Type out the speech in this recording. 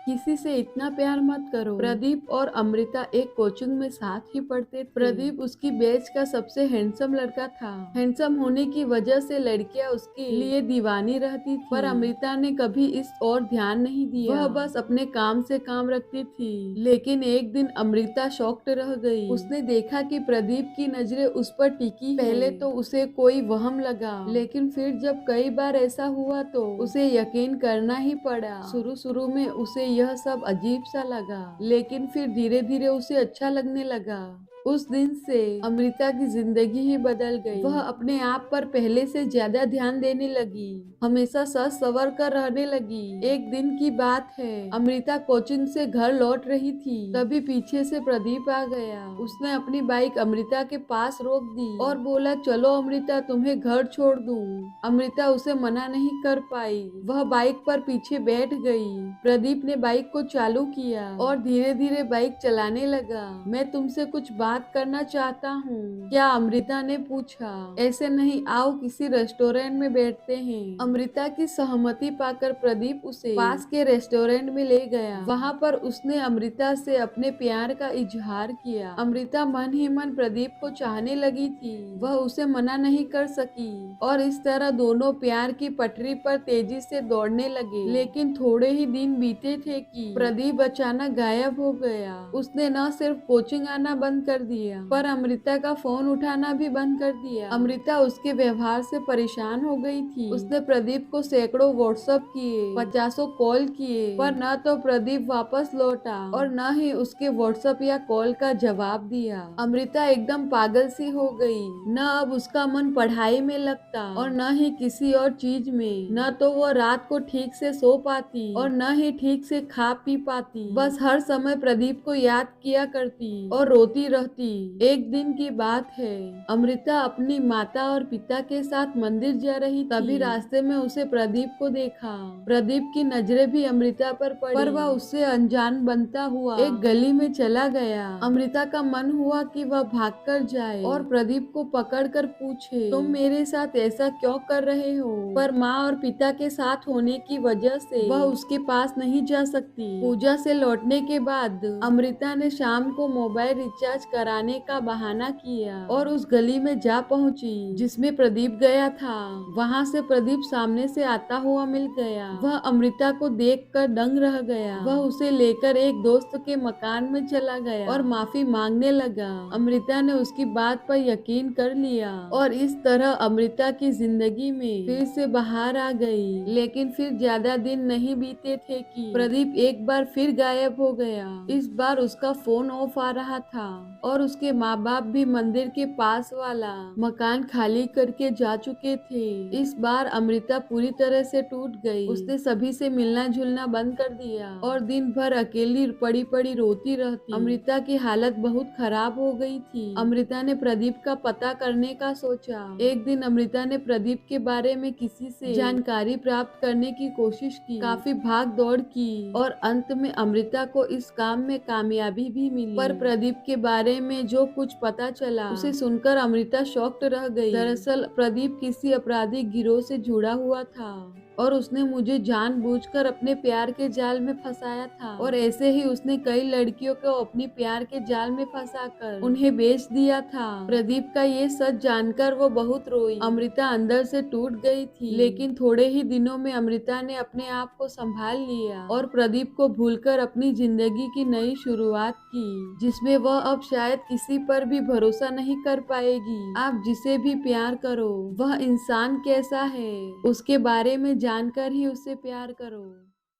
किसी से इतना प्यार मत करो। प्रदीप और अमृता एक कोचिंग में साथ ही पढ़ते थे। प्रदीप उसकी बैच का सबसे हैंडसम लड़का था। हैंडसम होने की वजह से लड़कियां उसके लिए दीवानी रहती थी, पर अमृता ने कभी इस और ध्यान नहीं दिया। वह बस अपने काम से काम रखती थी। लेकिन एक दिन अमृता शॉक्ड रह गई। उसने देखा कि प्रदीप की नजरें उस पर टिकी है। पहले तो उसे कोई वहम लगा, लेकिन फिर जब कई बार ऐसा हुआ तो उसे यकीन करना ही पड़ा। शुरू में उसे यह सब अजीब सा लगा, लेकिन फिर धीरे धीरे उसे अच्छा लगने लगा। उस दिन से अमृता की जिंदगी ही बदल गई। वह अपने आप पर पहले से ज्यादा ध्यान देने लगी, हमेशा सच सवर कर रहने लगी। एक दिन की बात है, अमृता कोचिंग से घर लौट रही थी, तभी पीछे से प्रदीप आ गया। उसने अपनी बाइक अमृता के पास रोक दी और बोला, चलो अमृता, तुम्हें घर छोड़ दूं। अमृता उसे मना नहीं कर पाई। वह बाइक पर पीछे बैठ गई। प्रदीप ने बाइक को चालू किया और धीरे धीरे बाइक चलाने लगा। मैं तुमसे कुछ बात करना चाहता हूँ, क्या? अमृता ने पूछा। ऐसे नहीं, आओ किसी रेस्टोरेंट में बैठते हैं। अमृता की सहमति पाकर प्रदीप उसे पास के रेस्टोरेंट में ले गया। वहाँ पर उसने अमृता से अपने प्यार का इजहार किया। अमृता मन ही मन प्रदीप को चाहने लगी थी। वह उसे मना नहीं कर सकी और इस तरह दोनों प्यार की पटरी पर तेजी से दौड़ने लगे। लेकिन थोड़े ही दिन बीते थे कि प्रदीप अचानक गायब हो गया। उसने न सिर्फ कोचिंग आना बंद कर दिया, पर अमृता का फोन उठाना भी बंद कर दिया। अमृता उसके व्यवहार से परेशान हो गई थी। उसने प्रदीप को सैकड़ों व्हाट्सएप किए, 50 कॉल किए, पर न तो प्रदीप वापस लौटा और न ही उसके व्हाट्सएप या कॉल का जवाब दिया। अमृता एकदम पागल सी हो गई। न अब उसका मन पढ़ाई में लगता और न ही किसी और चीज में। न तो वो रात को ठीक से सो पाती और न ही ठीक से खा पी पाती। बस हर समय प्रदीप को याद किया करती और रोती रहती। एक दिन की बात है, अमृता अपनी माता और पिता के साथ मंदिर जा रही थी। तभी रास्ते में उसे प्रदीप को देखा। प्रदीप की नजरें भी अमृता पर पड़ी, पर वह उससे अनजान बनता हुआ एक गली में चला गया। अमृता का मन हुआ कि वह भागकर जाए और प्रदीप को पकड़कर पूछे, तुम मेरे साथ ऐसा क्यों कर रहे हो? पर माँ और पिता के साथ होने की वजह से वह उसके पास नहीं जा सकती। पूजा से लौटने के बाद अमृता ने शाम को मोबाइल रिचार्ज कराने का बहाना किया और उस गली में जा पहुंची जिसमें प्रदीप गया था। वहां से प्रदीप सामने से आता हुआ मिल गया। वह अमृता को देखकर दंग रह गया। वह उसे लेकर एक दोस्त के मकान में चला गया और माफी मांगने लगा। अमृता ने उसकी बात पर यकीन कर लिया और इस तरह अमृता की जिंदगी में फिर से बाहर आ गई। लेकिन फिर ज्यादा दिन नहीं बीते थे कि प्रदीप एक बार फिर गायब हो गया। इस बार उसका फोन ऑफ आ रहा था और उसके माँ बाप भी मंदिर के पास वाला मकान खाली करके जा चुके थे। इस बार अमृता पूरी तरह से टूट गई। उसने सभी से मिलना जुलना बंद कर दिया और दिन भर अकेली पड़ी पड़ी रोती रहती। अमृता की हालत बहुत खराब हो गई थी। अमृता ने प्रदीप का पता करने का सोचा। एक दिन अमृता ने प्रदीप के बारे में किसी से जानकारी प्राप्त करने की कोशिश की। काफी भाग दौड़ की और अंत में अमृता को इस काम में कामयाबी भी मिली। पर प्रदीप के बारे में जो कुछ पता चला उसे सुनकर अमृता शॉक्ड रह गई। दरअसल प्रदीप किसी आपराधिक गिरोह से जुड़ा हुआ था और उसने मुझे जानबूझकर अपने प्यार के जाल में फंसाया था और ऐसे ही उसने कई लड़कियों को अपनी प्यार के जाल में फंसाकर उन्हें बेच दिया था। प्रदीप का ये सच जानकर वो बहुत रोई। अमृता अंदर से टूट गई थी, लेकिन थोड़े ही दिनों में अमृता ने अपने आप को संभाल लिया और प्रदीप को भूलकर अपनी जिंदगी की नई शुरुआत की, जिसमें वह अब शायद किसी पर भी भरोसा नहीं कर पाएगी। आप जिसे भी प्यार करो, वह इंसान कैसा है उसके बारे में जानकर ही उसे प्यार करो।